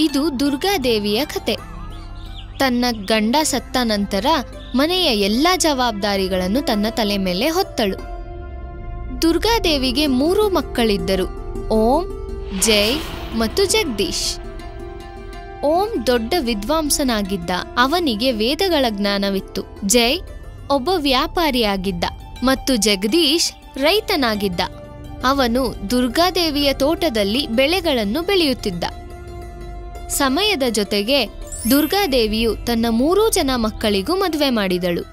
ಇದು ದುರ್ಗಾದೇವಿಯ ಕತೆ. ತನ್ನ ಗಂಡ ಸತ್ತ ನಂತರ ಮನೆಯ ಎಲ್ಲಾ ಜವಾಬ್ದಾರಿಗಳನ್ನು ತನ್ನ ತಲೆ ಮೇಲೆ ಹೊತ್ತಳು. ದುರ್ಗಾದೇವಿಗೆ 3 ಮಕ್ಕಳಿದ್ದರು, ಓಂ, ಜೈ ಮತ್ತು ಜಗದೀಶ್. ಓಂ ದೊಡ್ಡ ವಿದ್ವಾಂಸನಾಗಿದ್ದ, ಅವನಿಗೆ ವೇದಗಳ ಜ್ಞಾನವಿತ್ತು. ಜೈ ಒಬ್ಬ ವ್ಯಾಪಾರಿಯಾಗಿದ್ದ ಮತ್ತು ಜಗದೀಶ್ ರೈತನಾಗಿದ್ದ. ಅವನು ದುರ್ಗಾದೇವಿಯ ತೋಟದಲ್ಲಿ ಬೆಳೆಗಳನ್ನು ಬೆಳೆಯುತ್ತಿದ್ದ. ಸಮಯದ ಜೊತೆಗೆ ದುರ್ಗಾದೇವಿಯು ತನ್ನ 3 ಜನ ಮಕ್ಕಳಿಗೂ ಮದುವೆ ಮಾಡಿದಳು.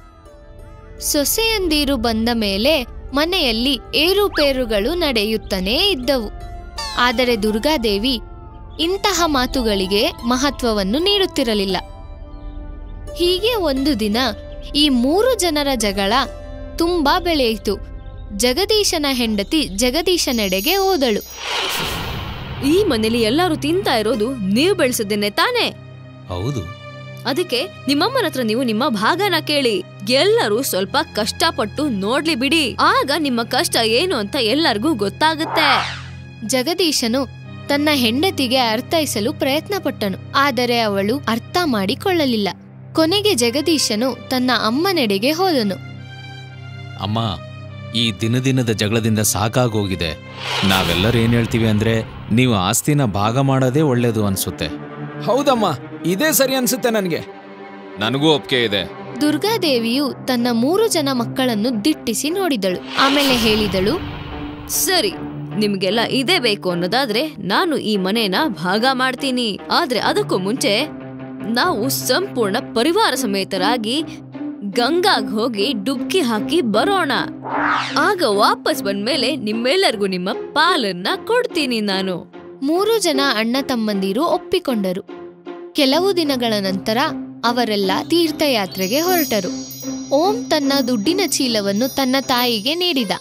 ಸೊಸೆಯಂದಿರು ಬಂದ ಮೇಲೆ ಮನೆಯಲ್ಲಿ ಏರುಪೇರುಗಳು ನಡೆಯುತ್ತಲೇ ಇದ್ದವು. ಆದರೆ ದುರ್ಗಾದೇವಿ ಇಂತಹ ಮಾತುಗಳಿಗೆ ಮಹತ್ವವನ್ನು ನೀಡುತ್ತಿರಲಿಲ್ಲ. ಹೀಗೆ ಒಂದು ದಿನ ಈ 3 ಜನರ ಜಗಳ ತುಂಬಾ ಬೆಳೆಯಿತು. ಜಗದೀಶನ ಹೆಂಡತಿ ಜಗದೀಶನೆಡೆಗೆ ಹೋದಳು. ಈ ಮನೇಲಿ ಎಲ್ಲರೂ ತಿಂತಾ ಇರೋದು ನೀವು ಬೆಳೆಸಿದ್ದೇನೆ ತಾನೇ? ಹೌದು. ಅದಕ್ಕೆ ನಿಮ್ಮಮ್ಮನ ಹತ್ರ ನೀವು ನಿಮ್ಮ ಭಾಗನ ಕೇಳಿ. ಎಲ್ಲರೂ ಸ್ವಲ್ಪ ಕಷ್ಟಪಟ್ಟು ನೋಡ್ಲಿ ಬಿಡಿ, ಆಗ ನಿಮ್ಮ ಕಷ್ಟ ಏನು ಅಂತ ಎಲ್ಲರಿಗೂ ಗೊತ್ತಾಗುತ್ತೆ. ಜಗದೀಶನು ತನ್ನ ಹೆಂಡತಿಗೆ ಅರ್ಥೈಸಲು ಪ್ರಯತ್ನ ಪಟ್ಟನು, ಆದರೆ ಅವಳು ಅರ್ಥ ಮಾಡಿಕೊಳ್ಳಲಿಲ್ಲ. ಕೊನೆಗೆ ಜಗದೀಶನು ತನ್ನ ಅಮ್ಮನೆಡೆಗೆ ಹೋದನು. ಅಮ್ಮ, ಈ ದಿನದ ಜಗಳದಿಂದ ಸಾಕಾಗೋಗಿದೆ. ನಾವೆಲ್ಲರೂ ಏನ್ ಹೇಳ್ತೀವಿ ಅಂದ್ರೆ ನೀವು ಆಸ್ತಿನ ಭಾಗ ಮಾಡೋದೇ ಒಳ್ಳೇದು ಅನ್ಸುತ್ತೆ. ಹೌದಮ್ಮ, ಇದೇ ಸರಿ ಅನ್ಸುತ್ತೆ ನನಗೆ. ನನಗೂ ಒಪ್ಪಿಗೆ ಇದೆ. ದುರ್ಗಾದೇವಿಯು ತನ್ನ 3 ಜನ ಮಕ್ಕಳನ್ನು ದಿಟ್ಟಿಸಿ ನೋಡಿದಳು. ಆಮೇಲೆ ಹೇಳಿದಳು, ಸರಿ, ನಿಮ್ಗೆಲ್ಲ ಇದೇ ಬೇಕು ಅನ್ನೋದಾದ್ರೆ ನಾನು ಈ ಮನೇನ ಭಾಗ ಮಾಡ್ತೀನಿ. ಆದ್ರೆ ಅದಕ್ಕೂ ಮುಂಚೆ ನಾವು ಸಂಪೂರ್ಣ ಪರಿವಾರ ಸಮೇತರಾಗಿ ಗಂಗಾಗ್ ಹೋಗಿ ಡುಬ್ಕಿ ಹಾಕಿ ಬರೋಣ. ಆಗ ವಾಪಸ್ ಬಂದ್ಮೇಲೆ ನಿಮ್ಮೆಲ್ಲರಿಗೂ ನಿಮ್ಮ ಪಾಲನ್ನ ಕೊಡ್ತೀನಿ ನಾನು. 3 ಜನ ಅಣ್ಣ ತಮ್ಮಂದಿರು ಒಪ್ಪಿಕೊಂಡರು. ಕೆಲವು ದಿನಗಳ ನಂತರ ಅವರೆಲ್ಲ ತೀರ್ಥಯಾತ್ರೆಗೆ ಹೊರಟರು. ಓಂ ತನ್ನ ದುಡ್ಡಿನ ಚೀಲವನ್ನು ತನ್ನ ತಾಯಿಗೆ ನೀಡಿದ.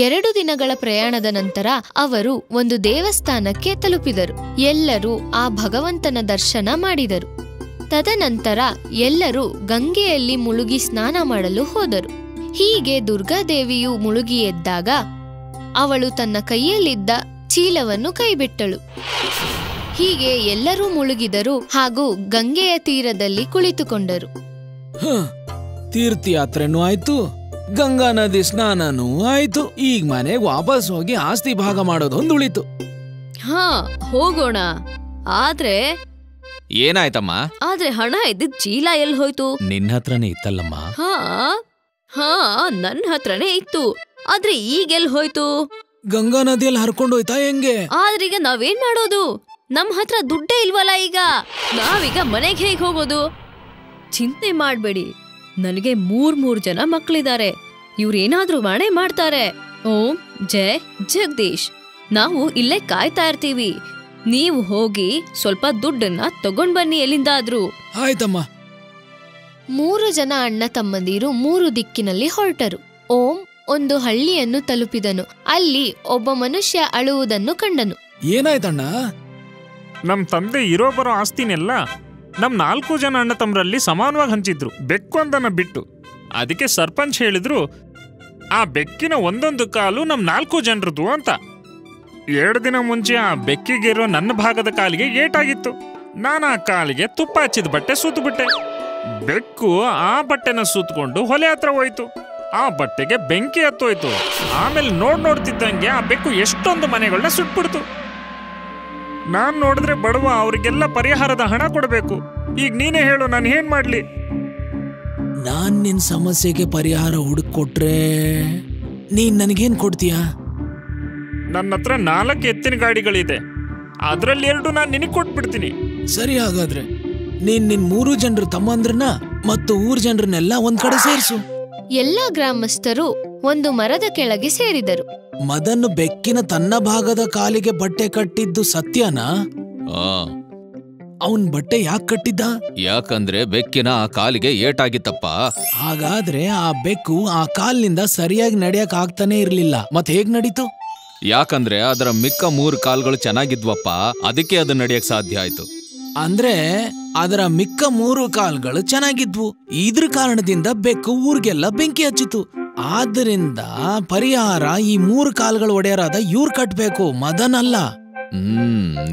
2 ದಿನಗಳ ಪ್ರಯಾಣದ ನಂತರ ಅವರು ಒಂದು ದೇವಸ್ಥಾನಕ್ಕೆ ತಲುಪಿದರು. ಎಲ್ಲರೂ ಆ ಭಗವಂತನ ದರ್ಶನ ಮಾಡಿದರು. ತದನಂತರ ಎಲ್ಲರೂ ಗಂಗೆಯಲ್ಲಿ ಮುಳುಗಿ ಸ್ನಾನ ಮಾಡಲು ಹೋದರು. ಹೀಗೆ ದುರ್ಗಾದೇವಿಯು ಮುಳುಗಿ ಎದ್ದಾಗ ಅವಳು ತನ್ನ ಕೈಯಲ್ಲಿದ್ದ ಚೀಲವನ್ನು ಕೈಬಿಟ್ಟಳು. ಹೀಗೆ ಎಲ್ಲರೂ ಮುಳುಗಿದರು ಹಾಗೂ ಗಂಗೆಯ ತೀರದಲ್ಲಿ ಕುಳಿತುಕೊಂಡರು. ತೀರ್ಥಯಾತ್ರೆನೂ ಆಯ್ತು, ಗಂಗಾ ನದಿ ಸ್ನಾನನೂ ಆಯ್ತು. ಈಗ ಮನೆಗೆ ವಾಪಸ್ ಹೋಗಿ ಆಸ್ತಿ ಭಾಗ ಮಾಡೋದೊಂದು ಉಳಿತು. ಹಾ, ಹೋಗೋಣ. ಆದ್ರೆ ಏನಾಯ್ತಮ್ಮ? ಆದ್ರೆ ಹಣ ಇದ್ದಿದ್ ಚೀಲ ಎಲ್ಲಿ ಹೋಯ್ತು? ನಿನ್ನ ಹತ್ರನೇ ಇತ್ತಲ್ಲಮ್ಮ. ಹಾ, ನನ್ನ ಹತ್ರನೇ ಇತ್ತು. ಆದ್ರೆ ಈಗೆಲ್ ಹೋಯ್ತು? ಗಂಗಾ ನದಿಯಲ್ಲಿ ಹರ್ಕೊಂಡೋಯ್ತಾ ಹೆಂಗೆ? ಆದ್ರೀಗ ನಾವೇನ್ ಮಾಡೋದು? ನಮ್ ಹತ್ರ ದುಡ್ಡೇ ಇಲ್ವಲ್ಲ. ಈಗ ನಾವೀಗ ಮನೆಗೆ ಹೇಗ್ ಹೋಗೋದು? ಚಿಂತೆ ಮಾಡ್ಬೇಡಿ, ನನಗೆ 3 ಜನ ಮಕ್ಕಳಿದ್ದಾರೆ. ಇವ್ರೇನಾದ್ರೂ ಮಾಡೇ ಮಾಡ್ತಾರೆ. ಓಂ, ಜೈ, ಜಗದೀಶ್, ನಾವು ಇಲ್ಲೇ ಕಾಯ್ತಾ ಇರ್ತೀವಿ. ನೀವು ಹೋಗಿ ಸ್ವಲ್ಪ ದುಡ್ಡನ್ನ ತಗೊಂಡ್ ಬನ್ನಿ ಎಲ್ಲಿಂದಾದ್ರೂ. ಆಯ್ತಮ್ಮ. 3 ಜನ ಅಣ್ಣ ತಮ್ಮಂದಿರು 3 ದಿಕ್ಕಿನಲ್ಲಿ ಹೊರಟರು. ಓಂ ಒಂದು ಹಳ್ಳಿಯನ್ನು ತಲುಪಿದನು. ಅಲ್ಲಿ ಒಬ್ಬ ಮನುಷ್ಯ ಅಳುವುದನ್ನು ಕಂಡನು. ಏನಾಯ್ತಣ್ಣ? ನಮ್ ತಂದೆ ಇರೋ ಬರೋ ಆಸ್ತಿನೆಲ್ಲ ನಮ್ 4 ಜನ ಅಣ್ಣ ತಮ್ಮರಲ್ಲಿ ಸಮಾನವಾಗಿ ಹಂಚಿದ್ರು, ಬೆಕ್ಕೊಂದನ್ನ ಬಿಟ್ಟು. ಅದಕ್ಕೆ ಸರ್ಪಂಚ್ ಹೇಳಿದ್ರು, ಆ ಬೆಕ್ಕಿನ ಒಂದೊಂದು ಕಾಲು ನಮ್ 4 ಜನರದು ಅಂತ. 2 ದಿನ ಮುಂಚೆ ಆ ಬೆಕ್ಕಿಗಿರೋ ನನ್ನ ಭಾಗದ ಕಾಲಿಗೆ ಏಟಾಗಿತ್ತು. ನಾನು ಆ ಕಾಲಿಗೆ ತುಪ್ಪ ಹಚ್ಚಿದ ಬಟ್ಟೆ ಸೂತ್ಬಿಟ್ಟೆ. ಬೆಕ್ಕು ಆ ಬಟ್ಟೆನ ಸೂತ್ಕೊಂಡು ಹೊಲೆ ಹತ್ರ ಹೋಯ್ತು. ಆ ಬಟ್ಟೆಗೆ ಬೆಂಕಿ ಹತ್ತೋಯ್ತು. ಆಮೇಲೆ ನೋಡ್ತಿದ್ದಂಗೆ ಆ ಬೆಕ್ಕು ಎಷ್ಟೊಂದು ಮನೆಗಳನ್ನ ಸುಟ್ಬಿಡ್ತು. ನಾನ್ ನೋಡಿದ್ರೆ ಬಡವ, ಅವ್ರಿಗೆಲ್ಲ ಪರಿಹಾರದ ಹಣ ಕೊಡಬೇಕು. ಈಗ ನೀನೇ ಹೇಳು, ನಾನು ಏನ್ ಮಾಡ್ಲಿ? ನಾನ್ ನಿನ್ ಸಮಸ್ಯೆಗೆ ಪರಿಹಾರ ಹುಡುಕೊಟ್ರೆ ನೀನ್ ನನಗೇನ್ ಕೊಡ್ತೀಯಾ? ನನ್ನ ಹತ್ರ 4 ಎತ್ತಿನ ಗಾಡಿಗಳಿದೆ, ಅದ್ರಲ್ಲಿ 2 ನಾನು ನಿನಗೆ ಕೊಟ್ಬಿಡ್ತೀನಿ. ಸರಿ, ಹಾಗಾದ್ರೆ ನೀನ್ ನಿನ್ 3 ಜನರ ತಮ್ಮಂದ್ರನ್ನ ಮತ್ತು ಊರ್ ಜನರನ್ನೆಲ್ಲ ಒಂದ್ ಕಡೆ ಸೇರಿಸು. ಎಲ್ಲಾ ಗ್ರಾಮಸ್ಥರು ಒಂದು ಮರದ ಕೆಳಗೆ ಸೇರಿದರು. ಮದನ್ ಬೆಕ್ಕಿನ ತನ್ನ ಭಾಗದ ಕಾಲಿಗೆ ಬಟ್ಟೆ ಕಟ್ಟಿದ್ದು ಸತ್ಯನಾ? ಅವನ್ ಬಟ್ಟೆ ಯಾಕೆ ಕಟ್ಟಿದ್ದ? ಯಾಕಂದ್ರೆ ಬೆಕ್ಕಿನ ಆ ಕಾಲಿಗೆ ಏಟಾಗಿತ್ತಪ್ಪ. ಹಾಗಾದ್ರೆ ಆ ಬೆಕ್ಕು ಆ ಕಾಲಿನಿಂದ ಸರಿಯಾಗಿ ನಡೆಯಕ್ ಆಗ್ತಾನೆ ಇರ್ಲಿಲ್ಲ. ಮತ್ ಹೇಗ್ ನಡೀತು? ಯಾಕಂದ್ರೆ ಅದರ ಮಿಕ್ಕ 3 ಕಾಲ್ಗಳು ಚೆನ್ನಾಗಿದ್ವಪ್ಪ, ಅದಕ್ಕೆ ಅದು ನಡೆಯಕ್ ಸಾಧ್ಯ ಆಯ್ತು. ಅಂದ್ರೆ ಅದರ ಮಿಕ್ಕ 3 ಕಾಲ್ಗಳು ಚೆನ್ನಾಗಿದ್ವು. ಇದ್ರ ಕಾರಣದಿಂದ ಬೆಕ್ಕು ಊರ್ಗೆಲ್ಲ ಬೆಂಕಿ ಹಚ್ಚಿತು. ಆದ್ದರಿಂದ ಪರಿಹಾರ ಈ 3 ಕಾಲ್ಗಳು ಒಡೆಯರಾದ ಇವ್ರು ಕಟ್ಬೇಕು, ಮದನ್ ಅಲ್ಲ.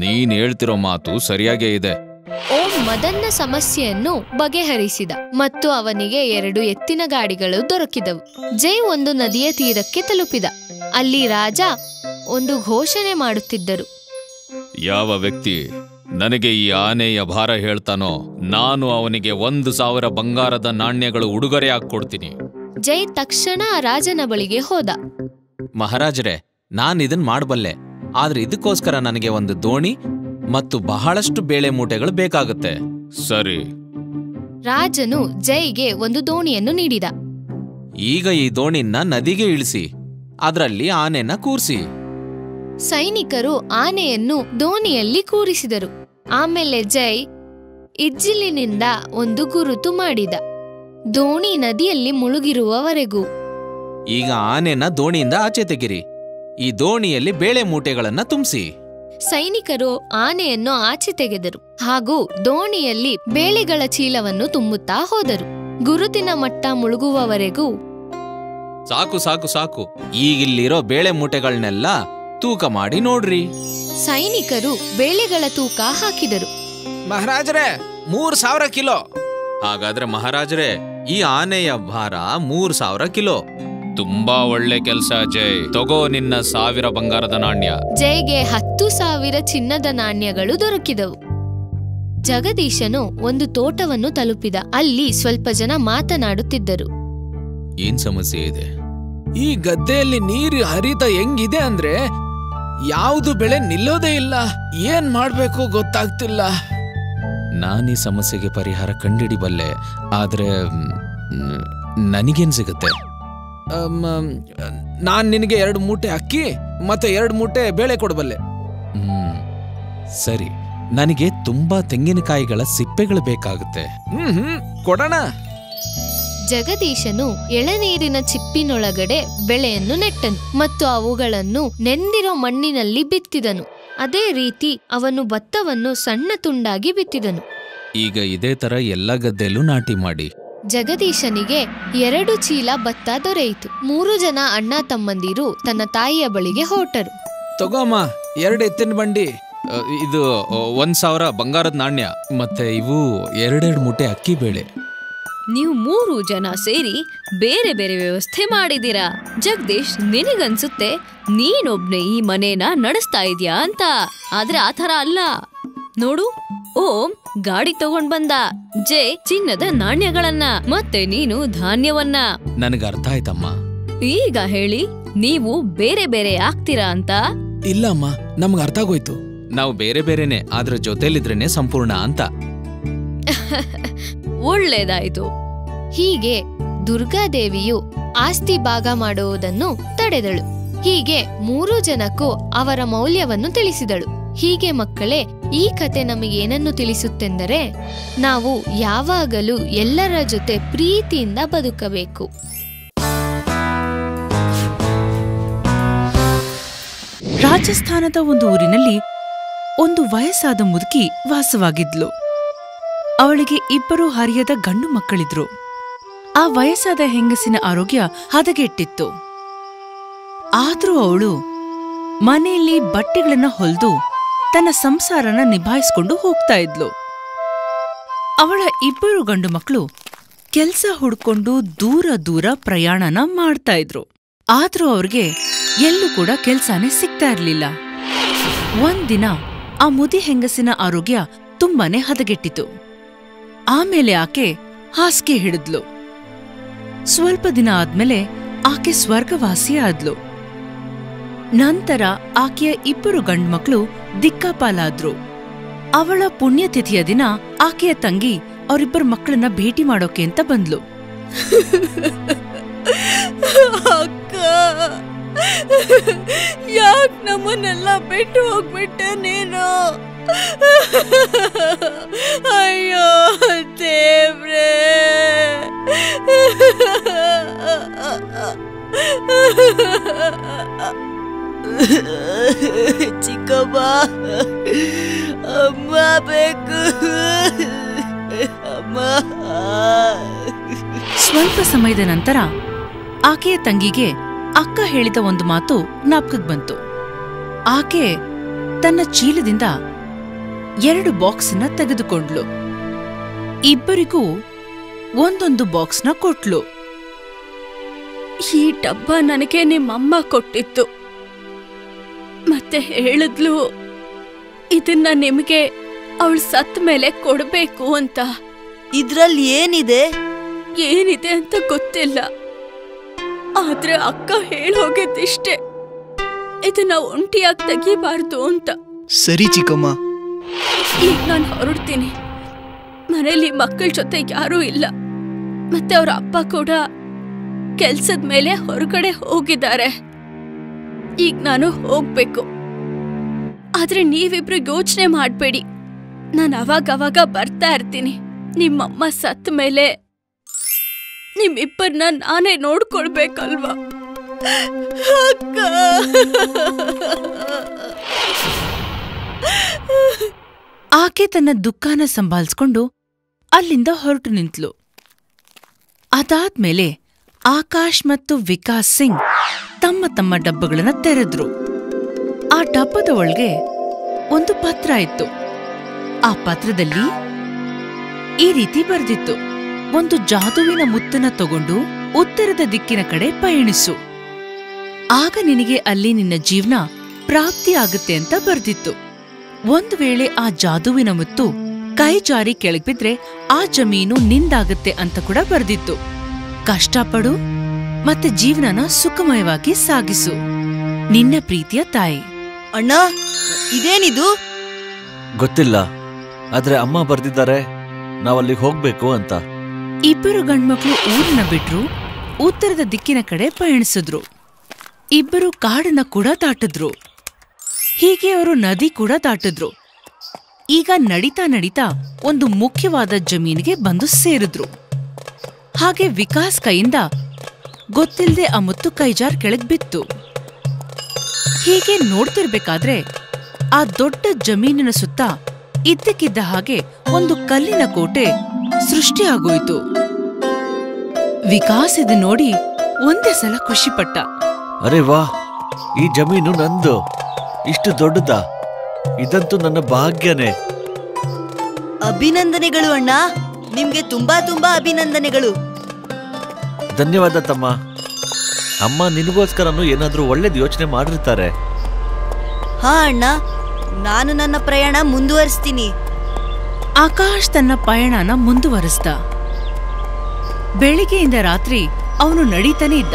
ನೀನ್ ಹೇಳ್ತಿರೋ ಮಾತು ಸರಿಯಾಗೇ ಇದೆ. ಓಂ ಮದನ್ನ ಸಮಸ್ಯೆಯನ್ನು ಬಗೆಹರಿಸಿದ ಮತ್ತು ಅವನಿಗೆ 2 ಎತ್ತಿನ ಗಾಡಿಗಳು ದೊರಕಿದವು. ಜೈ ಒಂದು ನದಿಯ ತೀರಕ್ಕೆ ತಲುಪಿದ. ಅಲ್ಲಿ ರಾಜ ಒಂದು ಘೋಷಣೆ ಮಾಡುತ್ತಿದ್ದರು. ಯಾವ ವ್ಯಕ್ತಿ ನನಗೆ ಈ ಆನೆಯ ಭಾರ ಹೇಳ್ತಾನೋ ನಾನು ಅವನಿಗೆ 1,000 ಬಂಗಾರದ ನಾಣ್ಯಗಳು ಉಡುಗೊರೆ ಹಾಕೊಡ್ತೀನಿ. ಜೈ ತಕ್ಷಣ ರಾಜನ ಬಳಿಗೆ ಹೋದ. ಮಹಾರಾಜರೇ, ನಾನಿದನ್ ಮಾಡಬಲ್ಲೆ, ಆದ್ರೆ ಇದಕ್ಕೋಸ್ಕರ ನನಗೆ ಒಂದು ದೋಣಿ ಮತ್ತು ಬಹಳಷ್ಟು ಬೇಳೆ ಮೂಟೆಗಳು ಬೇಕಾಗುತ್ತೆ. ಸರಿ. ರಾಜನು ಜೈಗೆ ಒಂದು ದೋಣಿಯನ್ನು ನೀಡಿದ. ಈಗ ಈ ದೋಣಿನ ನದಿಗೆ ಇಳಿಸಿ, ಅದರಲ್ಲಿ ಆನೆನ ಕೂರಿಸಿ. ಸೈನಿಕರು ಆನೆಯನ್ನು ದೋಣಿಯಲ್ಲಿ ಕೂರಿಸಿದರು. ಆಮೇಲೆ ಜೈ ಇಜ್ಜಿಲಿನಿಂದ ಒಂದು ಗುರುತು ಮಾಡಿದ, ದೋಣಿ ನದಿಯಲ್ಲಿ ಮುಳುಗಿರುವವರೆಗೂ. ಈಗ ಆನೆನ ದೋಣಿಯಿಂದ ಆಚೆ ತೆಗಿರಿ. ಈ ದೋಣಿಯಲ್ಲಿ ಬೇಳೆ ಮೂಟೆಗಳನ್ನ ತುಂಬಿಸಿ. ಸೈನಿಕರು ಆನೆಯನ್ನು ಆಚೆ ತೆಗೆದರು ಹಾಗೂ ದೋಣಿಯಲ್ಲಿ ಬೇಳೆಗಳ ಚೀಲವನ್ನು ತುಂಬುತ್ತಾ ಹೋದರು. ಗುರುತಿನ ಮಟ್ಟ ಮುಳುಗುವವರೆಗೂ. ಸಾಕು ಸಾಕು ಸಾಕು, ಈಗಿಲ್ಲಿರೋ ಬೇಳೆ ಮೂಟೆಗಳನ್ನೆಲ್ಲ ತೂಕ ಮಾಡಿ ನೋಡ್ರಿ. ಸೈನಿಕರು ಬೇಳೆಗಳ ತೂಕ ಹಾಕಿದರು. ಮಹಾರಾಜರೇ, 3,000 ಕಿಲೋ. ಹಾಗಾದ್ರೆ ಮಹಾರಾಜರೇ, ಈ ಆನೆಯ ಭಾರ 3,000 ಕಿಲೋ. ತುಂಬಾ ಒಳ್ಳೆ ಕೆಲ್ಸ ಜೈ. ತಗೋ ನಿನ್ನ 1,000 ಬಂಗಾರದ ನಾಣ್ಯ. ಜೈಗೆ 10,000 ಚಿನ್ನದ ನಾಣ್ಯಗಳು ದೊರಕಿದವು. ಜಗದೀಶನು ಒಂದು ತೋಟವನ್ನು ತಲುಪಿದ. ಅಲ್ಲಿ ಸ್ವಲ್ಪ ಜನ ಮಾತನಾಡುತ್ತಿದ್ದರು. ಏನ್ ಸಮಸ್ಯೆ ಇದೆ? ಈ ಗದ್ದೆಯಲ್ಲಿ ನೀರು ಹರಿತ ಹೆಂಗಿದೆ ಅಂದ್ರೆ ಯಾವುದು ಬೆಳೆ ನಿಲ್ಲೋದೇ ಇಲ್ಲ. ಏನ್ ಮಾಡ್ಬೇಕು ಗೊತ್ತಾಗ್ತಿಲ್ಲ. ನಾನೀ ಸಮಸ್ಯೆಗೆ ಪರಿಹಾರ ಕಂಡಿಡಿಬಲ್ಲೆ, ಆದ್ರೆ ನನಗೇನ್ ಸಿಗುತ್ತೆ? ನಾನ್ ನಿನಗೆ 2 ಮೂಟೆ ಅಕ್ಕಿ ಮತ್ತೆ 2 ಮೂಟೆ ಬೇಳೆ ಕೊಡಬಲ್ಲೆ. ಸರಿ, ನನಗೆ ತುಂಬಾ ತೆಂಗಿನಕಾಯಿಗಳ ಸಿಪ್ಪೆಗಳು ಬೇಕಾಗುತ್ತೆ. ಕೊಡೋಣ. ಜಗದೀಶನು ಎಳನೀರಿನ ಚಿಪ್ಪಿನೊಳಗಡೆ ಬೆಳೆಯನ್ನು ನೆಟ್ಟನು ಮತ್ತು ಅವುಗಳನ್ನು ನೆಂದಿರೋ ಮಣ್ಣಿನಲ್ಲಿ ಬಿತ್ತಿದನು. ಅದೇ ರೀತಿ ಅವನು ಭತ್ತವನ್ನು ಸಣ್ಣ ತುಂಡಾಗಿ ಬಿತ್ತಿದನು. ಈಗ ಇದೇ ತರ ಎಲ್ಲ ಗದ್ದೆಯಲ್ಲೂ ನಾಟಿ ಮಾಡಿ. ಜಗದೀಶನಿಗೆ 2 ಚೀಲ ಭತ್ತ ದೊರೆಯಿತು. 3 ಜನ ಅಣ್ಣ ತಮ್ಮಂದಿರು ತನ್ನ ತಾಯಿಯ ಬಳಿಗೆ ಹೊರಟರು. ತಗೋಮ್ಮ 2 ಎತ್ತಿನ ಬಂಡಿ. ಇದು 1,000 ಬಂಗಾರದ ನಾಣ್ಯ ಮತ್ತೆ ಇವು 2 ಮೂಟೆ ಅಕ್ಕಿ ಬೇಳೆ. ನೀವು 3 ಜನ ಸೇರಿ ಬೇರೆ ಬೇರೆ ವ್ಯವಸ್ಥೆ ಮಾಡಿದೀರಾ. ಜಗದೀಶ್, ನಿನಗನ್ಸುತ್ತೆ ನೀನೊಬ್ನೇ ಈ ಮನೇನ ನಡೆಸ್ತಾ ಇದೀಯಾ ಅಂತ. ಆದ್ರೆ ಆತರ ಅಲ್ಲ ನೋಡು. ಓಂ ಗಾಡಿ ತಗೊಂಡ್ ಬಂದ, ಜೈ ಚಿನ್ನದ ನಾಣ್ಯಗಳನ್ನ, ಮತ್ತೆ ನೀನು ಧಾನ್ಯವನ್ನ. ನನಗೆ ಅರ್ಥ ಆಯ್ತಮ್ಮ. ಈಗ ಹೇಳಿ, ನೀವು ಬೇರೆ ಬೇರೆ ಆಗ್ತೀರಾ ಅಂತ? ಇಲ್ಲ ಅಮ್ಮ, ನಮ್ಗೆ ಅರ್ಥ ಆಗೋಯ್ತು. ನಾವು ಬೇರೆ ಬೇರೆನೆ, ಆದ್ರ ಜೊತೆಲಿದ್ರೇನೆ ಸಂಪೂರ್ಣ ಅಂತ. ಒಳ್ಳೇದಾಯ್ತು. ಹೀಗೆ ದುರ್ಗಾದೇವಿಯು ಆಸ್ತಿ ಭಾಗ ಮಾಡುವುದನ್ನು ತಡೆದಳು. ಹೀಗೆ 3 ಜನಕ್ಕೂ ಅವರ ಮೌಲ್ಯವನ್ನು ತಿಳಿಸಿದಳು. ಹೀಗೆ ಮಕ್ಕಳೇ, ಈ ಕತೆ ನಮಗೇನನ್ನು ತಿಳಿಸುತ್ತೆಂದರೆ ನಾವು ಯಾವಾಗಲೂ ಎಲ್ಲರ ಜೊತೆ ಪ್ರೀತಿಯಿಂದ ಬದುಕಬೇಕು. ರಾಜಸ್ಥಾನದ ಒಂದು ಊರಿನಲ್ಲಿ ಒಂದು ವಯಸ್ಸಾದ ಮುದುಕಿ ವಾಸವಾಗಿದ್ಲು. ಅವಳಿಗೆ 2 ಹರಿಯದ ಗಂಡು ಮಕ್ಕಳಿದ್ರು. ಆ ವಯಸ್ಸಾದ ಹೆಂಗಸಿನ ಆರೋಗ್ಯ ಹದಗೆಟ್ಟಿತ್ತು. ಆದ್ರೂ ಅವಳು ಮನೆಯಲ್ಲಿ ಬಟ್ಟೆಗಳನ್ನ ಹೊಲ್ದು ತನ್ನ ಸಂಸಾರನ ನಿಭಾಯಿಸ್ಕೊಂಡು ಹೋಗ್ತಾ ಇದ್ಲು. ಅವಳ 2 ಗಂಡು ಮಕ್ಕಳು ಕೆಲ್ಸ ಹುಡ್ಕೊಂಡು ದೂರ ದೂರ ಪ್ರಯಾಣನ ಮಾಡ್ತಾ ಇದ್ರು. ಆದ್ರೂ ಅವ್ರಿಗೆ ಎಲ್ಲೂ ಕೂಡ ಕೆಲ್ಸಾನೇ ಸಿಗ್ತಾ ಇರ್ಲಿಲ್ಲ. ಒಂದಿನ ಆ ಮುದಿ ಹೆಂಗಸಿನ ಆರೋಗ್ಯ ತುಂಬಾನೇ ಹದಗೆಟ್ಟಿತು. ಆಮೇಲೆ ಆಕೆ ಹಾಸಿಗೆ ಹಿಡಿದ್ಲು. ಸ್ವಲ್ಪ ದಿನ ಆದ್ಮೇಲೆ ಆಕೆ ಸ್ವರ್ಗವಾಸಿ ಆದ್ಲು. ನಂತರ ಆಕೆಯ 2 ಗಂಡ್ಮಕ್ಳು ದಿಕ್ಕಾಪಾಲಾದ್ರು. ಅವಳ ಪುಣ್ಯತಿಥಿಯ ದಿನ ಆಕೆಯ ತಂಗಿ ಅವರಿಬ್ಬರು ಮಕ್ಕಳನ್ನ ಭೇಟಿ ಮಾಡೋಕೆ ಅಂತ ಬಂದ್ಲು. ಅಕ್ಕ, ಯಾಕ್ ನಮ್ಮನ್ನೆಲ್ಲ ಬಿಟ್ಟು ಹೋಗ್ಬಿಟ್ಟೆ ನೀನು? ಅಯ್ಯೋ ದೇವ್ರೇ. ಚಿಕ್ಕಮ್ಮ, ಅಮ್ಮ ಬೇಕು ಅಮ್ಮ. ಸ್ವಲ್ಪ ಸಮಯದ ನಂತರ ಆಕೆಯ ತಂಗಿಗೆ ಅಕ್ಕ ಹೇಳಿದ ಒಂದು ಮಾತು ಜ್ಞಾಪಕಕ್ಕೆ ಬಂತು. ಆಕೆ ತನ್ನ ಚೀಲದಿಂದ 2 ಬಾಕ್ಸ್ನ ತೆಗೆದುಕೊಂಡ್ಲು. ಇಬ್ಬರಿಗೂ ಒಂದೊಂದು ಬಾಕ್ಸ್ನ ಕೊಟ್ಲು. ಈ ಡಬ್ಬ ನನಗೆ ನಿಮ್ಮಮ್ಮ ಕೊಟ್ಟಿತ್ತು. ಮತ್ತೆ ಹೇಳಿದ್ಲು ಇದನ್ನ ನಿಮಗೆ ಅವಳು ಸತ್ತ ಮೇಲೆ ಕೊಡ್ಬೇಕು ಅಂತ. ಇದ್ರಲ್ಲಿ ಏನಿದೆ ಅಂತ ಗೊತ್ತಿಲ್ಲ, ಆದ್ರೆ ಅಕ್ಕ ಹೇಳೋಗಿದ್ದಿಷ್ಟೇ, ಇದನ್ನ ಒಂಟಿಯಾಗಿ ತೆಗಿಬಾರ್ದು ಅಂತ. ಸರಿ ಚಿಕ್ಕಮ್ಮ. ಈಗ ನಾನು ಹೊರಡ್ತೀನಿ. ಮನೇಲಿ ಮಕ್ಕಳ ಜೊತೆ ಯಾರೂ ಇಲ್ಲ, ಮತ್ತೆ ಅವ್ರ ಅಪ್ಪ ಕೂಡ ಕೆಲ್ಸದ ಮೇಲೆ ಹೊರಗಡೆ ಹೋಗಿದ್ದಾರೆ. ಈಗ ನಾನು ಹೋಗ್ಬೇಕು. ಆದ್ರೆ ನೀವಿಬ್ರು ಯೋಚನೆ ಮಾಡ್ಬೇಡಿ, ನಾನು ಅವಾಗವಾಗ ಬರ್ತಾ ಇರ್ತೀನಿ. ನಿಮ್ಮಮ್ಮ ಸತ್ತ ಮೇಲೆ ನಿಮ್ಮಿಬ್ಬರನ್ನ ನಾನೇ ನೋಡ್ಕೊಳ್ಬೇಕಲ್ವಾ ಅಕ್ಕ? ಆಕೆ ತನ್ನ ದುಃಖನ ಸಂಭಾಳಿಸ್ಕೊಂಡು ಅಲ್ಲಿಂದ ಹೊರಟು ನಿಂತ್ಲು. ಅದಾದ್ಮೇಲೆ ಆಕಾಶ್ ಮತ್ತು ವಿಕಾಸ್ ಸಿಂಗ್ ತಮ್ಮ ತಮ್ಮ ಡಬ್ಬಗಳನ್ನ ತೆರೆದ್ರು. ಆ ಡಬ್ಬದ ಒಳಗೆ ಒಂದು ಪತ್ರ ಇತ್ತು. ಆ ಪತ್ರದಲ್ಲಿ ಈ ರೀತಿ ಬರೆದಿತ್ತು: ಒಂದು ಜಾದುವಿನ ಮುತ್ತನ್ನ ತಗೊಂಡು ಉತ್ತರದ ದಿಕ್ಕಿನ ಕಡೆ ಪಯಣಿಸು, ಆಗ ನಿನಗೆ ಅಲ್ಲಿ ನಿನ್ನ ಜೀವನ ಪ್ರಾಪ್ತಿಯಾಗುತ್ತೆ ಅಂತ ಬರ್ದಿತ್ತು. ಒಂದು ವೇಳೆ ಆ ಜಾದುವಿನ ಮುತ್ತು ಕೈ ಜಾರಿ ಕೆಳಗ್ಬಿದ್ರೆ ಆ ಜಮೀನು ನಿಂದಾಗುತ್ತೆ ಅಂತ ಕೂಡ ಬರ್ದಿತ್ತು. ಕಷ್ಟಪಡು ಮತ್ತೆ ಜೀವನನ ಸುಖಮಯವಾಗಿ ಸಾಗಿಸು. ನಿನ್ನ ಪ್ರೀತಿಯ ತಾಯಿ. ಅಣ್ಣ, ಇದೇನಿದು? ಗೊತ್ತಿಲ್ಲ, ಆದ್ರೆ ಅಮ್ಮ ಬರ್ದಿದ್ದಾರೆ ನಾವಲ್ಲಿಗೆ ಹೋಗ್ಬೇಕು ಅಂತ. ಇಬ್ಬರು ಗಂಡ್ಮಕ್ಳು ಊರನ್ನ ಬಿಟ್ರು, ಉತ್ತರದ ದಿಕ್ಕಿನ ಕಡೆ ಪಯಣಿಸಿದ್ರು. ಇಬ್ಬರು ಕಾಡನ್ನ ಕೂಡ ದಾಟಿದ್ರು. ಹೀಗೆ ಅವರು ನದಿ ಕೂಡ ದಾಟಿದ್ರು. ಈಗ ನಡಿತಾ ನಡಿತಾ ಒಂದು ಮುಖ್ಯವಾದ ಜಮೀನಿಗೆ ಬಂದು ಸೇರಿದ್ರು. ಹಾಗೆ ವಿಕಾಸ್ ಕೈಯಿಂದ ಗೊತ್ತಿಲ್ಲದೆ ಆ ಮುತ್ತು ಕೈಜಾರ್ ಕೆಳಗ್ ಬಿತ್ತು. ಹೀಗೆ ನೋಡ್ತಿರ್ಬೇಕಾದ್ರೆ ಆ ದೊಡ್ಡ ಜಮೀನಿನ ಸುತ್ತ ಇದ್ದಕ್ಕಿದ್ದ ಹಾಗೆ ಒಂದು ಕಲ್ಲಿನ ಕೋಟೆ ಸೃಷ್ಟಿಯಾಗೋಯ್ತು. ವಿಕಾಸ್ ಇದು ನೋಡಿ ಒಂದೇ ಸಲ ಖುಷಿಪಟ್ಟ. ಅರೆ ವಾ, ಈ ಜಮೀನು ನಂದು. ಇಷ್ಟು ದೊಡ್ಡದಾ? ಇದಂತೂ ನನ್ನ ಭಾಗ್ಯನೇ. ಅಭಿನಂದನೆಗಳು ಅಣ್ಣ, ನಿಮ್ಗೆ ತುಂಬಾ ತುಂಬಾ ಅಭಿನಂದನೆಗಳು. ಧನ್ಯವಾದ ತಮ್ಮ. ಅಮ್ಮ ನಿನಗೋಸ್ಕರನು ಏನಾದ್ರೂ ಒಳ್ಳೇದು ಯೋಚನೆ ಮಾಡಿರ್ತಾರೆ. ಹಾ ಅಣ್ಣ, ನಾನು ನನ್ನ ಪ್ರಯಾಣ ಮುಂದುವರಿಸ್ತೀನಿ. ಆಕಾಶ್ ತನ್ನ ಪಯಣನ ಮುಂದುವರಿಸ್ದ. ಬೆಳಿಗ್ಗೆಯಿಂದ ರಾತ್ರಿ ಅವನು ನಡೀತಾನೆ ಇದ್ದ.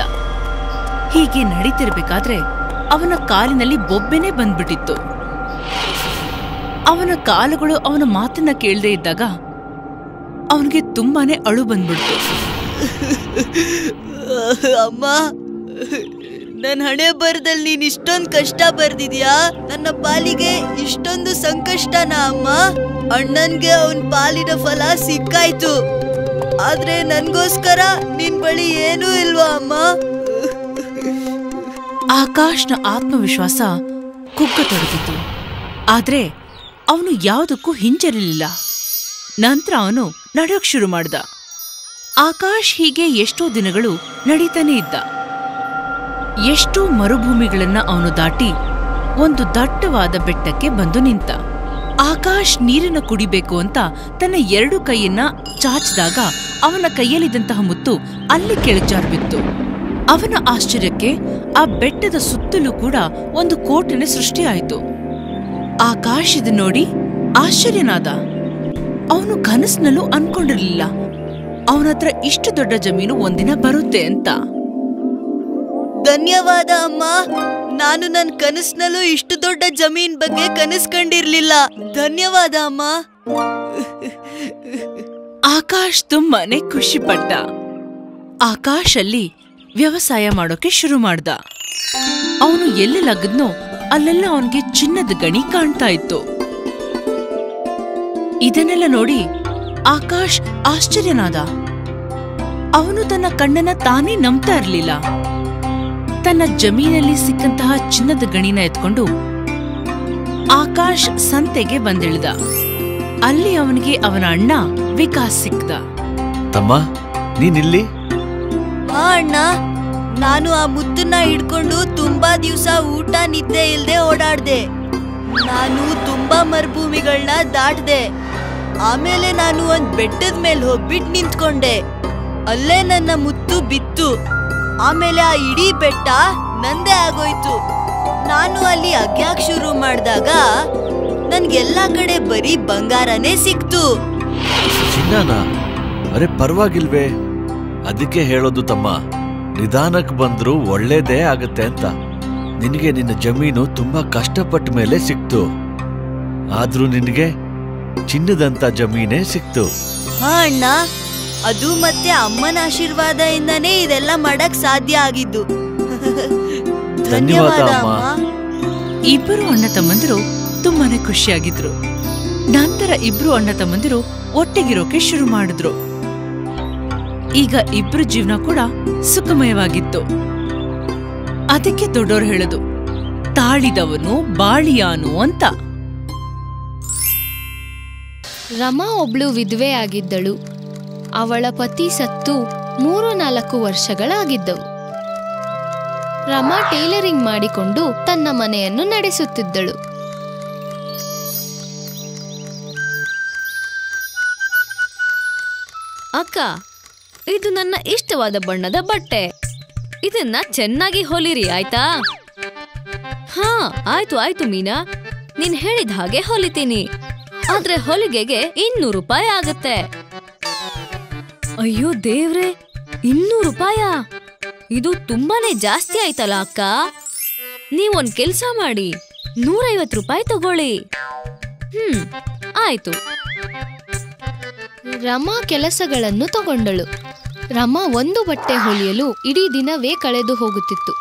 ಹೀಗೆ ನಡೀತಿರ್ಬೇಕಾದ್ರೆ ಅವನ ಕಾಲಿನಲ್ಲಿ ಬೊಬ್ಬೆನೇ ಬಂದ್ಬಿಟ್ಟಿತ್ತು. ಅವನ ಕಾಲುಗಳು ಅವನ ಮಾತನ್ನ ಕೇಳದೆ ಇದ್ದಾಗ ಅವನಿಗೆ ತುಂಬಾನೇ ಅಳು ಬಂದ್ಬಿಡ್ತು. ಅಮ್ಮ, ನನ್ನ ಹಣೆ ಬರದಲ್ಲಿ ನೀನ್ ಇಷ್ಟೊಂದು ಕಷ್ಟ ಬರ್ದಿದ್ಯಾ? ನನ್ನ ಪಾಲಿಗೆ ಇಷ್ಟೊಂದು ಸಂಕಷ್ಟನ ಅಮ್ಮ? ಅಣ್ಣನ್ಗೆ ಅವನ್ ಪಾಲಿನ ಫಲ ಸಿಕ್ಕಾಯ್ತು, ಆದ್ರೆ ನನ್ಗೋಸ್ಕರ ನಿನ್ ಬಳಿ ಏನೂ ಇಲ್ವಾ ಅಮ್ಮ? ಆಕಾಶ್ನ ಆತ್ಮವಿಶ್ವಾಸ ಕುಗ್ಗತೊಡಗಿತು. ಆದ್ರೆ ಅವನು ಯಾವುದಕ್ಕೂ ಹಿಂಜರಿಲಿಲ್ಲ. ನಂತರ ಅವನು ನಡೆಯೋಕ್ ಶುರು ಮಾಡ್ದ. ಆಕಾಶ್ ಹೀಗೆ ಎಷ್ಟೋ ದಿನಗಳು ನಡೀತಾನೆ ಇದ್ದ. ಎಷ್ಟೋ ಮರುಭೂಮಿಗಳನ್ನ ಅವನು ದಾಟಿ ಒಂದು ದಟ್ಟವಾದ ಬೆಟ್ಟಕ್ಕೆ ಬಂದು ನಿಂತ. ಆಕಾಶ್ ನೀರನ್ನು ಕುಡಿಬೇಕು ಅಂತ ತನ್ನ 2 ಕೈಯನ್ನ ಚಾಚಿದಾಗ ಅವನ ಕೈಯಲ್ಲಿದ್ದಂತಹ ಮುತ್ತು ಅಲ್ಲಿ ಕೆಳಜಾರ್ಬಿತ್ತು. ಅವನ ಆಶ್ಚರ್ಯಕ್ಕೆ ಆ ಬೆಟ್ಟದ ಸುತ್ತಲೂ ಕೂಡ ಒಂದು ಕೋಟೆನೆ ಸೃಷ್ಟಿಯಾಯಿತು. ಆಕಾಶ್ ಇದು ನೋಡಿ ಆಶ್ಚರ್ಯನಾದ. ಅವನು ಕನಸಿನಲ್ಲೂ ಅನ್ಕೊಂಡಿರ್ಲಿಲ್ಲ ಅವನತ್ರ ಇಷ್ಟು ದೊಡ್ಡ ಜಮೀನು ಒಂದಿನ ಬರುತ್ತೆ ಅಂತ. ಧನ್ಯವಾದ ಅಮ್ಮ. ನಾನು ನನ್ನ ಕನಸಿನಲ್ಲೂ ಇಷ್ಟು ದೊಡ್ಡ ಜಮೀನ್ ಬಗ್ಗೆ ಕನಸ್ಕೊಂಡಿರ್ಲಿಲ್ಲ. ಧನ್ಯವಾದ ಅಮ್ಮ. ಆಕಾಶ್ ತುಂಬಾನೇ ಖುಷಿಪಟ್ಟ. ಆಕಾಶ್ ಅಲ್ಲಿ ವ್ಯವಸಾಯ ಮಾಡೋಕೆ ಶುರು ಮಾಡ್ದ. ಅವನು ಎಲ್ಲಿ ಲಗದ್ನೋ ಅಲ್ಲೆಲ್ಲ ಅವನಿಗೆ ಚಿನ್ನದ ಗಣಿ ಕಾಣ್ತಾ ಇತ್ತು. ಇದನ್ನೆಲ್ಲ ನೋಡಿ ಆಕಾಶ್ ಆಶ್ಚರ್ಯನಾದ. ಅವನು ತನ್ನ ಕಣ್ಣನ್ನ ತಾನೇ ನಂಬ್ತಾ ಇರ್ಲಿಲ್ಲ. ತನ್ನ ಜಮೀನಲ್ಲಿ ಸಿಕ್ಕಂತಹ ಚಿನ್ನದ ಗಣಿನ ಎತ್ಕೊಂಡು ಆಕಾಶ್ ಸಂತೆಗೆ ಬಂದಿಳಿದ. ಅಲ್ಲಿ ಅವನಿಗೆ ಅವನ ಅಣ್ಣ ವಿಕಾಸ್ ಸಿಕ್ದ. ತಮ್ಮ, ನೀನಿಲ್ಲಿ? ಹಾ ಅಣ್ಣ, ನಾನು ಆ ಮುತ್ತನ್ನ ಹಿಡ್ಕೊಂಡು ತುಂಬಾ ದಿವಸ ಊಟ ನಿದ್ದೆ ಇಲ್ದೆ ಓಡಾಡ್ದೆ. ನಾನು ತುಂಬಾ ಮರುಭೂಮಿಗಳನ್ನ ದಾಟ್ದೆ. ಆಮೇಲೆ ನಾನು ಒಂದ್ ಬೆಟ್ಟದ ಮೇಲೆ ಹೋಗ್ಬಿಟ್ಟು ನಿಂತ್ಕೊಂಡೆ. ಅಲ್ಲೇ ನನ್ನ ಮುತ್ತು ಬಿತ್ತು. ಆಮೇಲೆ ಆ ಇಡೀ ಬೆಟ್ಟ ನಂದೇ ಆಗೋಯ್ತು. ನಾನು ಅಲ್ಲಿ ಅಗ್ಯಾಕ್ ಶುರು ಮಾಡಿದಾಗ ನನ್ಗೆಲ್ಲಾ ಕಡೆ ಬರೀ ಬಂಗಾರನೇ ಸಿಕ್ತು. ಚಿನ್ನನ? ಅರೆ ಪರವಾಗಿಲ್ವೇ, ಅದಕ್ಕೆ ಹೇಳೋದು ತಮ್ಮ, ನಿಧಾನಕ್ಕೆ ಬಂದ್ರೂ ಒಳ್ಳೇದೇ ಆಗತ್ತೆ ಅಂತ. ನಿನಗೆ ನಿನ್ನ ಜಮೀನು ತುಂಬಾ ಕಷ್ಟಪಟ್ಟ ಮೇಲೆ ಸಿಕ್ತು, ಆದ್ರೂ ನಿನಗೆ ಚಿನ್ನದಂತ ಜಮೀನೇ ಸಿಕ್ತು. ಹಾ ಅಣ್ಣ, ಅದು ಮತ್ತೆ ಅಮ್ಮನ ಆಶೀರ್ವಾದದಿಂದನೇ ಇದೆಲ್ಲ ಮಾಡಕ್ ಸಾಧ್ಯ ಆಗಿದ್ದು. ಧನ್ಯವಾದ ಅಮ್ಮ. ಇಬ್ಬರು ಅಣ್ಣ ತಮ್ಮಂದಿರು ತುಂಬಾನೇ ಖುಷಿಯಾಗಿದ್ರು. ನಂತರ ಇಬ್ರು ಅಣ್ಣ ತಮ್ಮಂದಿರು ಒಟ್ಟಿಗಿರೋಕೆ ಶುರು ಮಾಡಿದ್ರು. ಈಗ ಇಬ್ರು ಜೀವನ ಕೂಡ ಸುಖಮಯವಾಗಿತ್ತು. ಅದಕ್ಕೆ ದೊಡ್ಡೋರು ಹೇಳೋದು, ತಾಳಿದವನು ಬಾಳಿಯಾನು ಅಂತ. ರಮಾ ಒಬ್ಳು ವಿಧವೆ ಆಗಿದ್ದಳು. ಅವಳ ಪತಿ ಸತ್ತು 3-4 ವರ್ಷಗಳಾಗಿದ್ದವು. ರಮಾ ಟೈಲರಿಂಗ್ ಮಾಡಿಕೊಂಡು ತನ್ನ ಮನೆಯನ್ನು ನಡೆಸುತ್ತಿದ್ದಳು. ಅಕ್ಕ, ಇದು ನನ್ನ ಇಷ್ಟವಾದ ಬಣ್ಣದ ಬಟ್ಟೆ. ಇದನ್ನ ಚೆನ್ನಾಗಿ ಹೊಲಿರಿ, ಆಯ್ತಾ? ಹಾ, ಆಯ್ತು ಮೀನಾ, ನೀನ್ ಹೇಳಿದ ಹಾಗೆ ಹೊಲಿತೀನಿ. ಆದ್ರೆ ಹೊಲಿಗೆಗೆ 200 ರೂಪಾಯಿ ಆಗತ್ತೆ. ಅಯ್ಯೋ ದೇವ್ರೆ, 200 ರೂಪಾಯಾ? ಇದು ತುಂಬಾನೇ ಜಾಸ್ತಿ ಆಯ್ತಲ್ಲ ಅಕ್ಕ. ನೀವೊಂದ್ ಕೆಲ್ಸ ಮಾಡಿ, 150 ರೂಪಾಯಿ ತಗೊಳ್ಳಿ. ಆಯ್ತು. ರಮಾ ಕೆಲಸಗಳನ್ನು ತಗೊಂಡಳು. ರಮಾ ಒಂದು ಬಟ್ಟೆ ಹೊಲಿಯಲು ಇಡೀ ದಿನವೇ ಕಳೆದು ಹೋಗುತ್ತಿತ್ತು.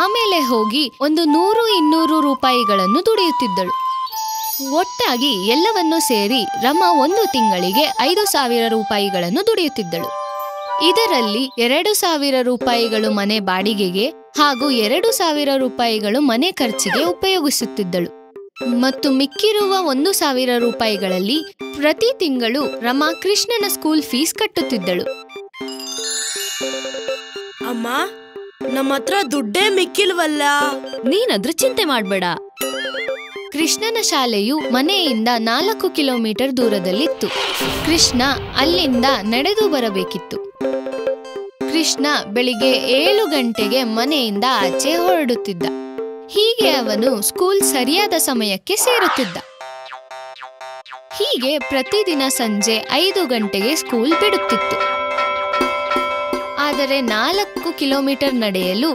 ಆಮೇಲೆ ಹೋಗಿ ಒಂದು 100-200 ರೂಪಾಯಿಗಳನ್ನು ದುಡಿಯುತ್ತಿದ್ದಳು. ಒಟ್ಟಾಗಿ ಎಲ್ಲವನ್ನೂ ಸೇರಿ ರಮಾ 1 ತಿಂಗಳಿಗೆ 5,000 ರೂಪಾಯಿಗಳನ್ನು ದುಡಿಯುತ್ತಿದ್ದಳು. ಇದರಲ್ಲಿ 2,000 ರೂಪಾಯಿಗಳು ಮನೆ ಬಾಡಿಗೆಗೆ ಹಾಗೂ 2,000 ರೂಪಾಯಿಗಳು ಮನೆ ಖರ್ಚಿಗೆ ಉಪಯೋಗಿಸುತ್ತಿದ್ದಳು. ಮತ್ತು ಮಿಕ್ಕಿರುವ 1,000 ರೂಪಾಯಿಗಳಲ್ಲಿ ಪ್ರತಿ ತಿಂಗಳು ರಮಾ ಕೃಷ್ಣನ ಸ್ಕೂಲ್ ಫೀಸ್ ಕಟ್ಟುತ್ತಿದ್ದಳು. ಅಮ್ಮ, ನಮ್ಮ ಹತ್ರ ದುಡ್ಡೇ ಮಿಕ್ಕಿಲ್ವಲ್ಲ. ನೀನದ್ರ ಚಿಂತೆ ಮಾಡ್ಬೇಡ. ಕೃಷ್ಣನ ಶಾಲೆಯು ಮನೆಯಿಂದ 4 ಕಿಲೋಮೀಟರ್ ದೂರದಲ್ಲಿತ್ತು. ಕೃಷ್ಣ ಅಲ್ಲಿಂದ ನಡೆದು ಬರಬೇಕಿತ್ತು. ಕೃಷ್ಣ ಬೆಳಿಗ್ಗೆ 7 ಗಂಟೆಗೆ ಮನೆಯಿಂದ ಆಚೆ ಹೊರಡುತ್ತಿದ್ದ. ಹೀಗೆ ಅವನು ಸ್ಕೂಲ್ ಸರಿಯಾದ ಸಮಯಕ್ಕೆ ಸೇರುತ್ತಿದ್ದ. ಹೀಗೆ ಪ್ರತಿದಿನ ಸಂಜೆ 5 ಗಂಟೆಗೆ ಸ್ಕೂಲ್ ಬಿಡುತ್ತಿತ್ತು. ಆದರೆ 4 ಕಿಲೋಮೀಟರ್ ನಡೆಯಲು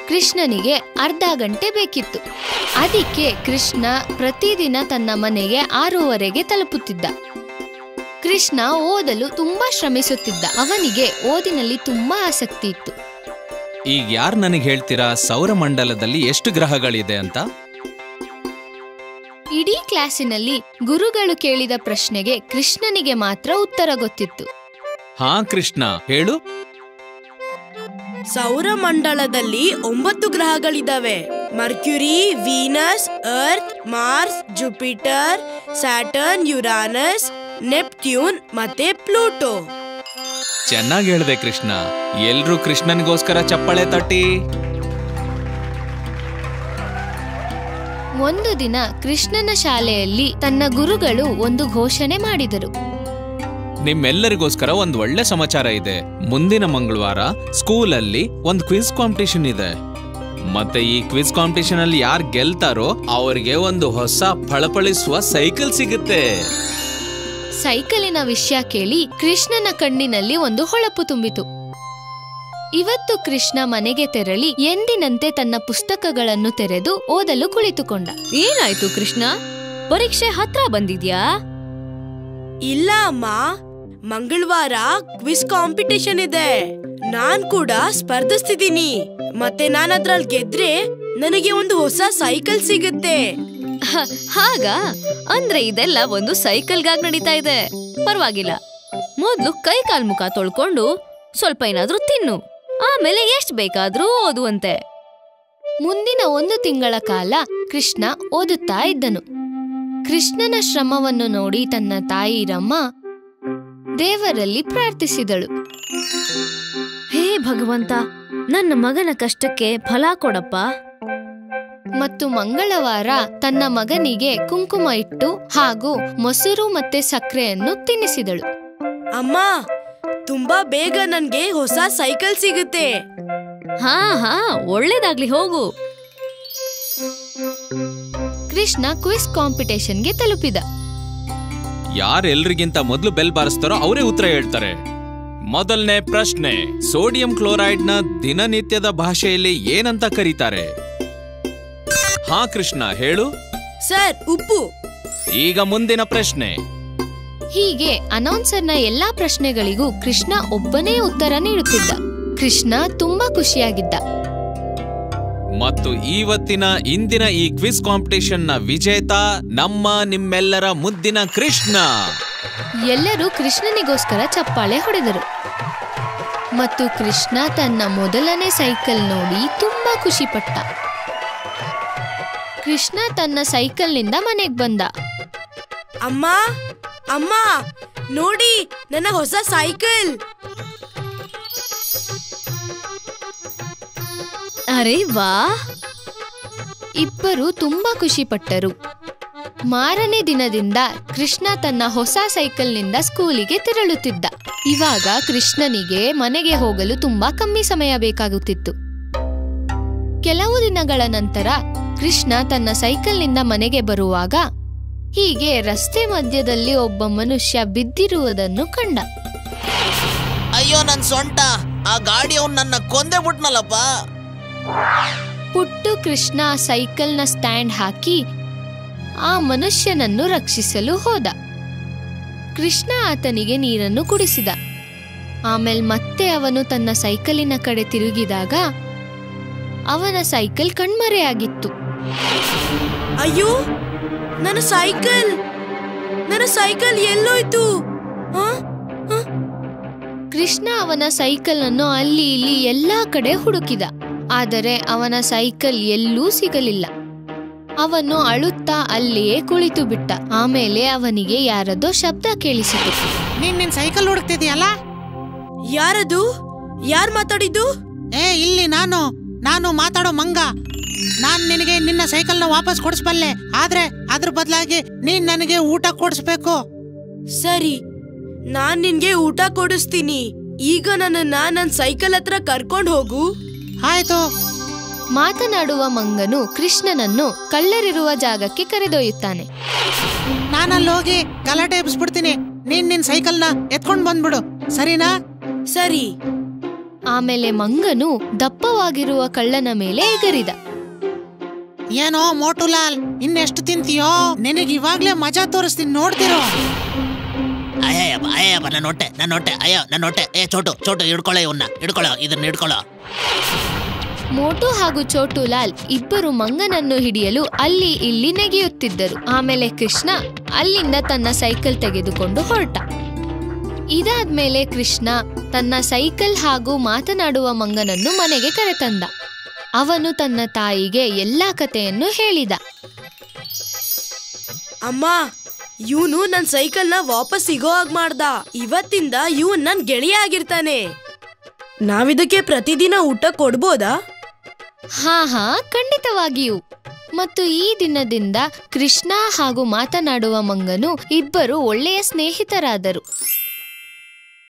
ಕೃಷ್ಣನಿಗೆ ಅರ್ಧ ಗಂಟೆ ಬೇಕಿತ್ತು. ಅದಕ್ಕೆ ಕೃಷ್ಣ ಪ್ರತಿದಿನ ತನ್ನ ಮನೆಗೆ 6:15ಗೆ ತಲುಪುತ್ತಿದ್ದ. ಕೃಷ್ಣ ಓದಲು ತುಂಬಾ ಶ್ರಮಿಸುತ್ತಿದ್ದ. ಅವನಿಗೆ ಓದಿನಲ್ಲಿ ತುಂಬಾ ಆಸಕ್ತಿ ಇತ್ತು. ಈಗ ಯಾರು ನನಗೆ ಹೇಳ್ತೀರಾ ಸೌರಮಂಡಲದಲ್ಲಿ ಎಷ್ಟು ಗ್ರಹಗಳಿದೆ ಅಂತ? ಇಡೀ ಕ್ಲಾಸಿನಲ್ಲಿ ಗುರುಗಳು ಕೇಳಿದ ಪ್ರಶ್ನೆಗೆ ಕೃಷ್ಣನಿಗೆ ಮಾತ್ರ ಉತ್ತರ ಗೊತ್ತಿತ್ತು. ಹಾ ಕೃಷ್ಣ, ಹೇಳು. ಸೌರಮಂಡಲದಲ್ಲಿ 9 ಗ್ರಹಗಳಿದಾವೆ. Mercury, Venus, Earth, Mars, Jupiter, Saturn, Uranus, Neptune ಮತ್ತೆ ಪ್ಲೂಟೋ. ಚೆನ್ನಾಗಿ ಹೇಳ್ದೆ ಕೃಷ್ಣ. ಎಲ್ರೂ ಕೃಷ್ಣನಿಗೋಸ್ಕರ ಚಪ್ಪಾಳೆ ತಟ್ಟಿ. ಒಂದು ದಿನ ಕೃಷ್ಣನ ಶಾಲೆಯಲ್ಲಿ ತನ್ನ ಗುರುಗಳು ಒಂದು ಘೋಷಣೆ ಮಾಡಿದರು. ನಿಮ್ಮೆಲ್ಲರಿಗೋಸ್ಕರ ಒಂದು ಒಳ್ಳೆ ಸಮಾಚಾರ ಇದೆ. ಮುಂದಿನ ಮಂಗಳವಾರ ಸ್ಕೂಲಲ್ಲಿ ಒಂದು ಕ್ವಿಜ್ ಕಾಂಪಿಟಿಷನ್ ಇದೆ. ಮತ್ತೆ ಈ ಕ್ವಿಜ್ ಕಾಂಪಿಟಿಷನ್ ಅಲ್ಲಿ ಯಾರು ಗೆಲ್ತಾರೋ ಅವರಿಗೆ ಒಂದು ಹೊಸ ಫಳಫಳಿಸುವ ಸೈಕಲ್ ಸಿಗುತ್ತೆ. ಸೈಕಲಿನ ವಿಷಯ ಕೇಳಿ ಕೃಷ್ಣನ ಕಣ್ಣಿನಲ್ಲಿ ಒಂದು ಹೊಳಪು ತುಂಬಿತು. ಇವತ್ತು ಕೃಷ್ಣ ಮನೆಗೆ ತೆರಳಿ ಎಂದಿನಂತೆ ತನ್ನ ಪುಸ್ತಕಗಳನ್ನು ತೆರೆದು ಓದಲು ಕುಳಿತುಕೊಂಡ. ಏನಾಯ್ತು ಕೃಷ್ಣ, ಪರೀಕ್ಷೆ ಹತ್ರ ಬಂದಿದ್ಯಾ? ಇಲ್ಲ ಅಮ್ಮ, ಮಂಗಳವಾರ ಕ್ವಿಜ್ ಕಾಂಪಿಟಿಷನ್ ಇದೆ. ನಾನ್ ಕೂಡ ಸ್ಪರ್ಧಿಸ್ತಿದ್ದೀನಿ. ಮತ್ತೆ ನಾನ್ ಅದ್ರಲ್ಲಿ ಗೆದ್ರೆ ನನಗೆ ಒಂದು ಹೊಸ ಸೈಕಲ್ ಸಿಗುತ್ತೆ. ಹಾಗ ಅಂದ್ರೆ ಇದೆಲ್ಲ ಒಂದು ಸೈಕಲ್ಗಾಗಿ ನಡೀತಾ ಇದೆ. ಪರವಾಗಿಲ್ಲ, ಮೊದ್ಲು ಕೈ ಕಾಲ್ ಮುಖ ತೊಳ್ಕೊಂಡು ಸ್ವಲ್ಪ ಏನಾದ್ರೂ ತಿನ್ನು, ಆಮೇಲೆ ಎಷ್ಟ್ ಬೇಕಾದ್ರೂ ಓದುವಂತೆ. ಮುಂದಿನ 1 ತಿಂಗಳ ಕಾಲ ಕೃಷ್ಣ ಓದುತ್ತಾ ಇದ್ದನು. ಕೃಷ್ಣನ ಶ್ರಮವನ್ನು ನೋಡಿ ತನ್ನ ತಾಯಿ ರಮ್ಮ ದೇವರಲ್ಲಿ ಪ್ರಾರ್ಥಿಸಿದಳು. ಹೇ ಭಗವಂತ, ನನ್ನ ಮಗನ ಕಷ್ಟಕ್ಕೆ ಫಲ ಕೊಡಪ್ಪ. ಮತ್ತು ಮಂಗಳವಾರ ತನ್ನ ಮಗನಿಗೆ ಕುಂಕುಮ ಇಟ್ಟು ಹಾಗೂ ಮೊಸರು ಮತ್ತೆ ಸಕ್ಕರೆಯನ್ನು ತಿನ್ನಿಸಿದಳು. ಅಮ್ಮ, ತುಂಬಾ ಬೇಗ ನನ್ಗೆ ಹೊಸ ಸೈಕಲ್ ಸಿಗುತ್ತೆ. ಹಾ ಹಾ, ಒಳ್ಳೇದಾಗ್ಲಿ, ಹೋಗು. ಕೃಷ್ಣ ಕ್ವಿಜ್ ಕಾಂಪಿಟೇಷನ್ಗೆ ತಲುಪಿದ. ಯಾರೆಲ್ರಿಗಿಂತ ಮೊದಲು ಬೆಲ್ ಬಾರಿಸ್ತಾರೋ ಅವರೇ ಉತ್ತರ ಹೇಳ್ತಾರೆ. ಮೊದಲನೇ ಪ್ರಶ್ನೆ, ಸೋಡಿಯಂ ಕ್ಲೋರೈಡ್ ನ ದಿನನಿತ್ಯದ ಭಾಷೆಯಲ್ಲಿ ಏನಂತ ಕರೀತಾರೆ? ಹಾ ಕೃಷ್ಣ, ಹೇಳು. ಸರ್, ಉಪ್ಪು. ಈಗ ಮುಂದಿನ ಪ್ರಶ್ನೆ. ಹೀಗೆ ಅನೌನ್ಸರ್ನ ಎಲ್ಲಾ ಪ್ರಶ್ನೆಗಳಿಗೂ ಕೃಷ್ಣ ಒಬ್ಬನೇ ಉತ್ತರ ನೀಡುತ್ತಿದ್ದ. ಕೃಷ್ಣ ತುಂಬಾ ಖುಷಿಯಾಗಿದ್ದ. ಮತ್ತು ಇಂದಿನ ಈ ಕ್ವಿಜ್ ಕಾಂಪಿಟೇಷನ್ ನ ವಿಜೇತ ನಿಮ್ಮೆಲ್ಲರ ಮುದ್ದಿನ ಕೃಷ್ಣ. ಎಲ್ಲರೂ ಕೃಷ್ಣನಿಗೋಸ್ಕರ ಚಪ್ಪಾಳೆ ಹೊಡೆದರು. ಮತ್ತು ಕೃಷ್ಣ ತನ್ನ ಮೊದಲನೇ ಸೈಕಲ್ ನೋಡಿ ತುಂಬಾ ಖುಷಿಪಟ್ಟ. ಕೃಷ್ಣ ತನ್ನ ಸೈಕಲ್ನಿಂದ ಮನೆಗೆ ಬಂದ. ಅಮ್ಮ, ಅಮ್ಮ, ನೋಡಿ ನನ್ನ ಹೊಸ ಸೈಕಲ್. ಅರೆ ವಾ! ಇಬ್ಬರು ತುಂಬಾ ಖುಷಿಪಟ್ಟರು. ಮಾರನೇ ದಿನದಿಂದ ಕೃಷ್ಣ ತನ್ನ ಹೊಸ ಸೈಕಲ್ನಿಂದ ಸ್ಕೂಲಿಗೆ ತೆರಳುತ್ತಿದ್ದ. ಇವಾಗ ಕೃಷ್ಣನಿಗೆ ಮನೆಗೆ ಹೋಗಲು ತುಂಬಾ ಕಮ್ಮಿ ಸಮಯ ಬೇಕಾಗುತ್ತಿತ್ತು. ಕೆಲವು ದಿನಗಳ ನಂತರ ಕೃಷ್ಣ ತನ್ನ ಸೈಕಲ್ನಿಂದ ಮನೆಗೆ ಬರುವಾಗ ಹೀಗೆ ರಸ್ತೆ ಮಧ್ಯದಲ್ಲಿ ಒಬ್ಬ ಮನುಷ್ಯ ಬಿದ್ದಿರುವುದನ್ನು ಕಂಡ. ಅಯ್ಯೋ, ನನ್ ಸೊಂಟ! ಆ ಗಾಡಿಯವನು ನನ್ನ ಕೊಂದೆ ಬಿಟ್ನಲ್ಲಪ್ಪ. ಪುಟ್ಟು ಕೃಷ್ಣ ಸೈಕಲ್ನ ಸ್ಟ್ಯಾಂಡ್ ಹಾಕಿ ಆ ಮನುಷ್ಯನನ್ನು ರಕ್ಷಿಸಲು ಹೋದ. ಕೃಷ್ಣ ಆತನಿಗೆ ನೀರನ್ನು ಕುಡಿಸಿದ. ಆಮೇಲೆ ಮತ್ತೆ ಅವನು ತನ್ನ ಸೈಕಲಿನ ಕಡೆ ತಿರುಗಿದಾಗ ಅವನ ಸೈಕಲ್ ಕಣ್ಮರೆಯಾಗಿತ್ತು. ಅಯ್ಯೋ, ನನ್ನ ಸೈಕಲ್ ಎಲ್ಲೋಯ್ತು? ಕೃಷ್ಣ ಅವನ ಸೈಕಲ್ ಅನ್ನು ಅಲ್ಲಿ ಇಲ್ಲಿ ಎಲ್ಲಾ ಕಡೆ ಹುಡುಕಿದ. ಆದರೆ ಅವನ ಸೈಕಲ್ ಎಲ್ಲೂ ಸಿಗಲಿಲ್ಲ. ಅವನು ಅಳುತ್ತಾ ಅಲ್ಲಿಯೇ ಕುಳಿತು ಬಿಟ್ಟ. ಆಮೇಲೆ ಅವನಿಗೆ ಯಾರದೋ ಶಬ್ದ ಕೇಳಿಸಿತು. ನಿನ್ ಸೈಕಲ್ ಹುಡುಕ್ತಿದ್ಯಲ್ಲ? ಯಾರದು? ಯಾರ್ ಮಾತಾಡಿದ್ದು? ಇಲ್ಲಿ ನಾನು ಮಾತಾಡೋ ಮಂಗ. ನಾನ್ ನಿನಗೆ ನಿನ್ನ ಸೈಕಲ್ನ ವಾಪಸ್ ಕೊಡಿಸ್ಬಲ್ಲೆ, ಆದ್ರೆ ಅದ್ರ ಬದಲಾಗಿ ನೀನ್ ನನಗೆ ಊಟ ಕೊಡಿಸ್ಬೇಕು. ಸರಿ, ನಾನ್ ನಿನ್ಗೆ ಊಟ ಕೊಡಿಸ್ತೀನಿ. ಈಗ ನನ್ನ ಸೈಕಲ್ ಹತ್ರ ಕರ್ಕೊಂಡು ಹೋಗು. ಆಯ್ತು. ಮಾತನಾಡುವ ಮಂಗನು ಕೃಷ್ಣನನ್ನು ಕಳ್ಳರಿರುವ ಜಾಗಕ್ಕೆ ಕರೆದೊಯ್ಯುತ್ತಾನೆ. ನಾನಲ್ಲೋಗಿ ಗಲಾಟೆ ಎಬ್ಬಿಸ್ಬಿಡ್ತೀನಿ. ನಿನ್ ಸೈಕಲ್ನ ಎತ್ಕೊಂಡ್ ಬಂದ್ಬಿಡು, ಸರಿನಾ? ಸರಿ. ಆಮೇಲೆ ಮಂಗನು ದಪ್ಪವಾಗಿರುವ ಕಳ್ಳನ ಮೇಲೆ ಎಗರಿದ. ಏನೋ ಮೋಟುಲಾಲ್, ಇನ್ನೆಷ್ಟು ತಿಂತೀಯೋ? ನಿನಗೆ ಇವಾಗ್ಲೇ ಮಜಾ ತೋರಿಸ್ತೀನಿ, ನೋಡ್ತಿರೋ. ಅಯ್ಯಪ್ಪ, ನನ್ನ ಹೊಟ್ಟೆ, ಅಯ್ಯೋ ನನ್ನ ಹೊಟ್ಟೆ. ಚೋಟು ಇದನ್ನ ಹಿಡ್ಕೊಳ್ಳೋ. ಮೋಟು ಹಾಗೂ ಚೋಟುಲಾಲ್ ಇಬ್ಬರು ಮಂಗನನ್ನು ಹಿಡಿಯಲು ಅಲ್ಲಿ ಇಲ್ಲಿ ನೆಗೆಯುತ್ತಿದ್ದರು. ಆಮೇಲೆ ಕೃಷ್ಣ ಅಲ್ಲಿಂದ ತನ್ನ ಸೈಕಲ್ ತೆಗೆದುಕೊಂಡು ಹೊರಟ. ಇದಾದ್ಮೇಲೆ ಕೃಷ್ಣ ತನ್ನ ಸೈಕಲ್ ಹಾಗೂ ಮಾತನಾಡುವ ಮಂಗನನ್ನು ಮನೆಗೆ ಕರೆತಂದ. ಅವನು ತನ್ನ ತಾಯಿಗೆ ಎಲ್ಲಾ ಕಥೆಯನ್ನು ಹೇಳಿದ. ಅಮ್ಮ, ಇವನು ನನ್ ಸೈಕಲ್ನ ವಾಪಸ್ ಸಿಗೋ ಹಾಗೆ ಮಾಡ್ದ. ಇವತ್ತಿಂದ ಇವನ್ ನನ್ ಗೆಳೆಯ ಆಗಿರ್ತಾನೆ. ನಾವಿದಕ್ಕೆ ಪ್ರತಿದಿನ ಊಟ ಕೊಡ್ಬೋದಾ? ಹಾ, ಖಂಡಿತವಾಗಿಯೂ. ಮತ್ತು ಈ ದಿನದಿಂದ ಕೃಷ್ಣ ಹಾಗೂ ಮಾತನಾಡುವ ಮಂಗನು ಇಬ್ಬರು ಒಳ್ಳೆಯ ಸ್ನೇಹಿತರಾದರು.